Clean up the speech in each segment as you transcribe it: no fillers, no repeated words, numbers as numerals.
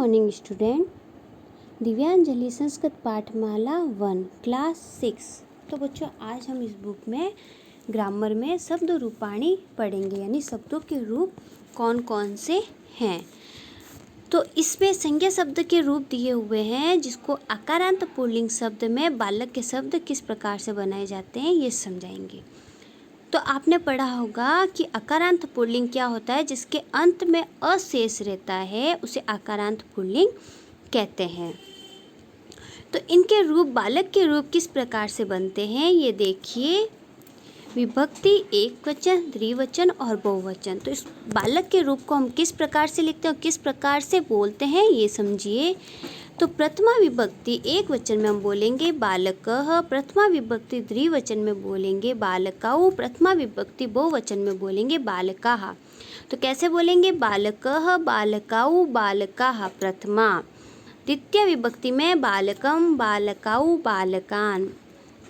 Morning student. Divyanjali Sanskrit Pathmala 1 class 6। तो बच्चों आज हम इस बुक में ग्रामर में शब्द रूपाणी पढ़ेंगे, यानी शब्दों के रूप कौन कौन से हैं। तो इसमें संज्ञा शब्द के रूप दिए हुए हैं, जिसको आकारांत पुल्लिंग शब्द में बालक के शब्द किस प्रकार से बनाए जाते हैं ये समझाएंगे। तो आपने पढ़ा होगा कि आकारांत पुल्लिंग क्या होता है, जिसके अंत में अशेष रहता है उसे आकारांत पुल्लिंग कहते हैं। तो इनके रूप बालक के रूप किस प्रकार से बनते हैं ये देखिए। विभक्ति, एक वचन, द्विवचन और बहुवचन। तो इस बालक के रूप को हम किस प्रकार से लिखते हैं और किस प्रकार से बोलते हैं ये समझिए। तो प्रथमा विभक्ति एक वचन में हम बोलेंगे बालकः, प्रथमा विभक्ति द्विवचन में बोलेंगे बालकाऊ, प्रथमा विभक्ति बहुवचन में बोलेंगे बालकाः। तो कैसे बोलेंगे? बालकः, बालकाऊ, बालकाः प्रथमा। द्वितीय विभक्ति में बालकम, बालकाऊ, बालकान।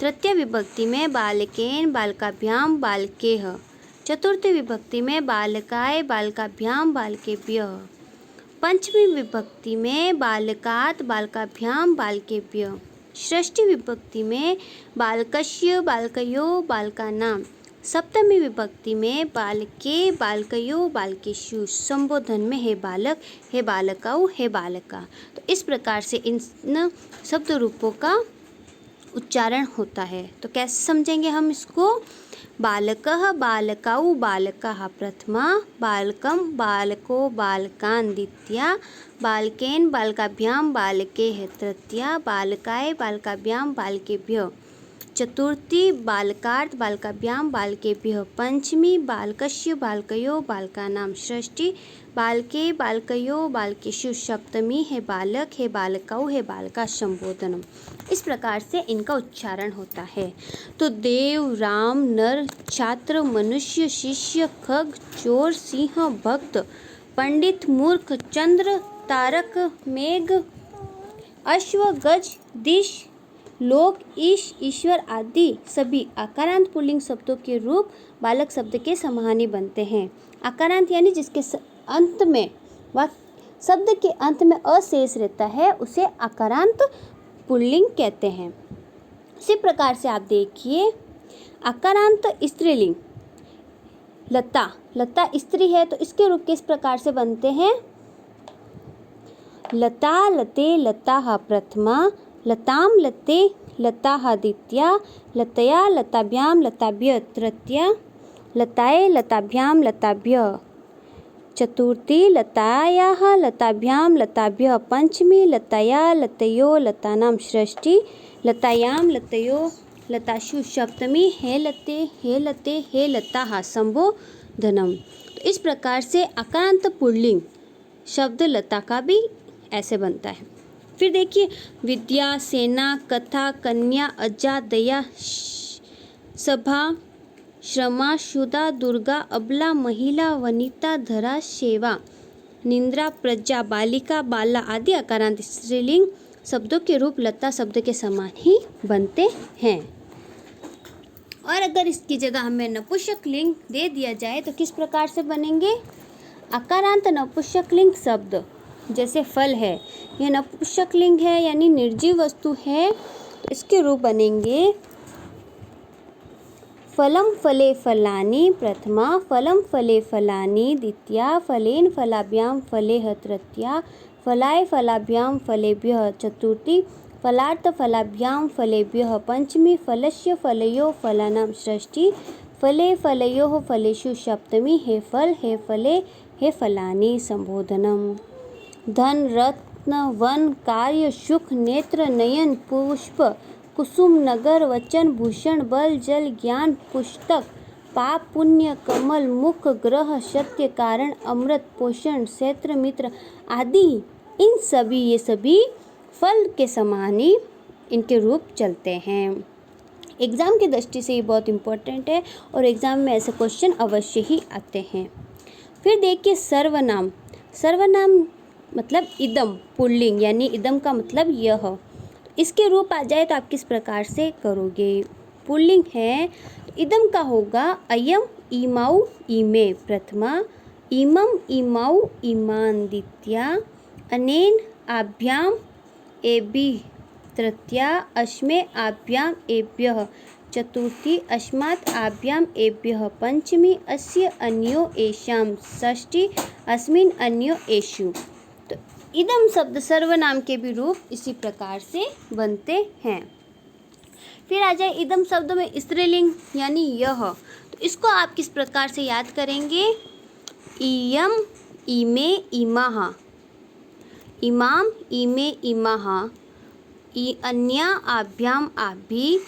तृतीय विभक्ति में बालकेन, बालकाभ्याम, बालकेः। चतुर्थी विभक्ति में बालकाय, बालकाभ्याम, बालकेभ्यः। पंचमी विभक्ति में बालकात्, बालकाभ्याम, बालकेभ्यः। षष्ठी विभक्ति में बालकस्य, बालकयो, बालकानां। सप्तमी विभक्ति में बालके, बालकयो, बालकेषु। संबोधन में हे बालक, हे बालकाऊ, हे बालका। तो इस प्रकार से इन शब्द रूपों का उच्चारण होता है। तो कैसे समझेंगे हम इसको? बालकः, बालकाऊ, बालकाः प्रथमा, बालकं, बालको, बालकान् द्वितीया, बालकेन, बालकाभ्याम, बालकेः तृतीया, बालकाय, बालकाभ्याम, बालकेभ्यः चतुर्थी, बालकार्थ, बालकाभ्याम, बालकेभ्यः पंचमी, बालकस्य, बालकयो, बालकानां। षष्ठी, बालके, बालकयो, बालकेषु। सप्तमी, हे बालक, हे बालकाऊ, हे बालका। संबोधनम। इस प्रकार से इनका उच्चारण होता है। तो देव, राम, नर, छात्र, मनुष्य, शिष्य, खग, चोर, सिंह, भक्त, पंडित, मूर्ख, चंद्र, तारक, मेघ, अश्व, गज, दिश, लोक, ईश, ईश्वर आदि सभी आकारांत पुल्लिंग शब्दों के रूप बालक शब्द के समानी बनते हैं। आकारांत यानी जिसके अंत में शब्द के अंत में अशेष रहता है उसे आकारांत पुल्लिंग कहते हैं। इसी प्रकार से आप देखिए आकारांत स्त्रीलिंग लता, लता स्त्री है तो इसके रूप किस प्रकार से बनते हैं? लता, लते, लताः प्रथमा, लताम, लते, लताः द्वितीया, लतया, लताभ्याम, लताभ्यः तृतीया, लताय, लताभ्याम, लताभ्यः चतुर्थी, लतायाः, लताभ्याम, लताभ्यः पंचमी, लताया, लतयो, लतानां। षष्ठी, लतायां, लतयो, लताशु। सप्तमी, हे लते, हे लते, हे लताः। संबोधनम। तो इस प्रकार से आकारांत पुल्लिंग शब्द लता का भी ऐसे बनता है। फिर देखिए विद्या, सेना, कथा, कन्या, अजा, दया, सभा, श्रमा, शुदा, दुर्गा, अबला, महिला, वनिता, धरा, सेवा, निंद्रा, प्रजा, बालिका, बाला आदि आकारांत स्त्रीलिंग शब्दों के रूप लता शब्द के समान ही बनते हैं। और अगर इसकी जगह हमें नपुंसक लिंग दे दिया जाए तो किस प्रकार से बनेंगे? आकारांत नपुंसक लिंग शब्द जैसे फल है, यह नपुंसक लिंग है यानी निर्जीव वस्तु है, तो इसके रूप बनेंगे फलम, फले, फलानि प्रथमा, फलम, फले, फलानि द्वितीया, फलेन, फलाभ्याम, फलेः तृतीया, फलाय, फलाभ्याम, फलेभ्यः चतुर्थी, फलार्थ, फलाभ्याम, फलेभ्यः पंचमी, फलस्य, फलयोः, फलानां। षष्ठी, फले, फलयोः, फलेषु। सप्तमी, हे फल, हे फले, हे फलानि। संबोधनम। धन, रत्न, वन, कार्य, सुख, नेत्र, नयन, पुष्प, कुसुम, नगर, वचन, भूषण, बल, जल, ज्ञान, पुस्तक, पाप, पुण्य, कमल, मुख, ग्रह, सत्य, कारण, अमृत, पोषण, क्षेत्र, मित्र आदि इन सभी ये सभी फल के समान ही इनके रूप चलते हैं। एग्ज़ाम की दृष्टि से ये बहुत इम्पोर्टेंट है और एग्ज़ाम में ऐसे क्वेश्चन अवश्य ही आते हैं। फिर देखिए सर्वनाम। सर्वनाम मतलब इदम पुल्लिंग, यानी इदम का मतलब यह। इसके रूप आ जाए तो आप किस प्रकार से करोगे? पुल्लिंग है तो इदम का होगा अयम, इमाऊ, इमे प्रथमा, इमम, इमाऊ, इमान द्वितीया, अनेन आभ्याम एभिः, तृतीया अस्मै आभ्याम एभ्यः, चतुर्थी अस्मात् आभ्याम एभ्यः, पंचमी अस्य अन्यो एषां, षष्ठी अस्मिन् अन्यो एषु। तो इदम शब्द सर्वनाम के भी रूप इसी प्रकार से बनते हैं। फिर आ जाए इदम शब्द में स्त्रीलिंग यानी यह, तो इसको आप किस प्रकार से याद करेंगे? इयम, इमे, इमाः, इमाम, इमे, इमाः, अन्या आभ्याम आभि,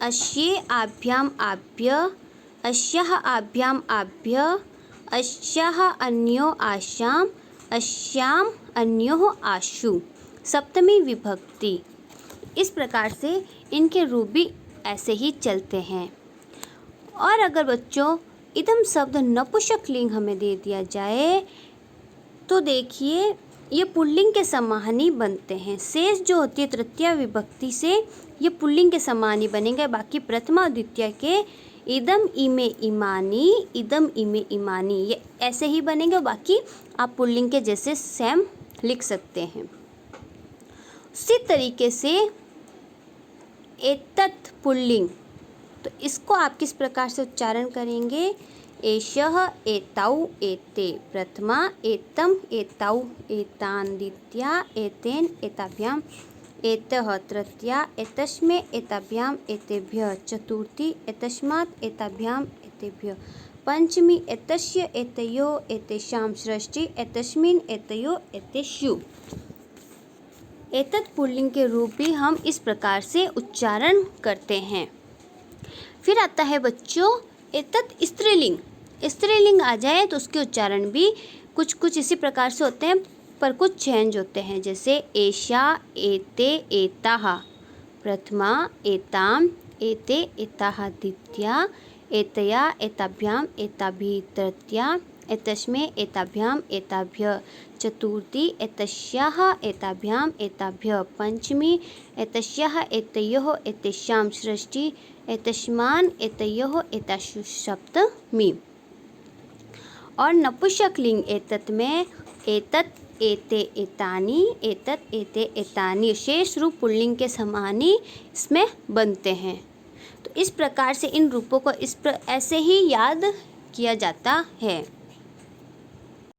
अस्ये आभ्याम आभ्य, अस्याः आभ्याम आभ्य, अस्याः अन्यो आशाम, अस्याम अन्योः आशु। सप्तमी विभक्ति। इस प्रकार से इनके रूप भी ऐसे ही चलते हैं। और अगर बच्चों इदम शब्द नपुंसकलिंग हमें दे दिया जाए तो देखिए ये पुल्लिंग के समान ही बनते हैं। शेष जो होती है तृतीया विभक्ति से ये पुल्लिंग के समान ही बनेंगे। बाकी प्रथमा और द्वितीय के इदम इमे इमानी, इदम इमे इमानी ये ऐसे ही बनेंगे। बाकी आप पुल्लिंग के जैसे सेम लिख सकते हैं। उसी तरीके से एतत् पुल्लिंग, तो इसको आप किस प्रकार से उच्चारण करेंगे? एषः, एतौ, एते प्रथमा, एतम, एतौ, एतान द्वितीया, एतेन, एताभ्याम, एतः तृतीया, एतस्मै, एताभ्याम, एतेभ्यः चतुर्थी, एतस्मात्, एताभ्याम, एतेभ्यः पंचमी, एतस्य, एतयोः, एतेषां षष्ठी, एतस्मिन्, एतयोः, एतेषु। एतत् पुल्लिंग के रूप भी हम इस प्रकार से उच्चारण करते हैं। फिर आता है बच्चों एतत् स्त्रीलिंग। स्त्रीलिंग आ जाए तो उसके उच्चारण भी कुछ इसी प्रकार से होते हैं, पर कुछ चेंज होते हैं। जैसे एषा, एते, एताः प्रथमा, एताम, एते, एताः द्वितीया, एतया, एताभ्याम, एताभिः तृतीया, एतस्मै, एताभ्याम, एताभ्यः चतुर्थी, एतस्याः, एताभ्याम, एताभ्यः पंचमी, एतस्याः, एतयोः, एतेषां षष्ठी, एतस्मान्, एतयोः, एतासु सप्तमी। और नपुंसकलिंग एतत् में एतत्, एते, एतानि, एतत्, एते, एतानि शेष रूप पुल्लिंग के समान ही इसमें बनते हैं। तो इस प्रकार से इन रूपों को ऐसे ही याद किया जाता है।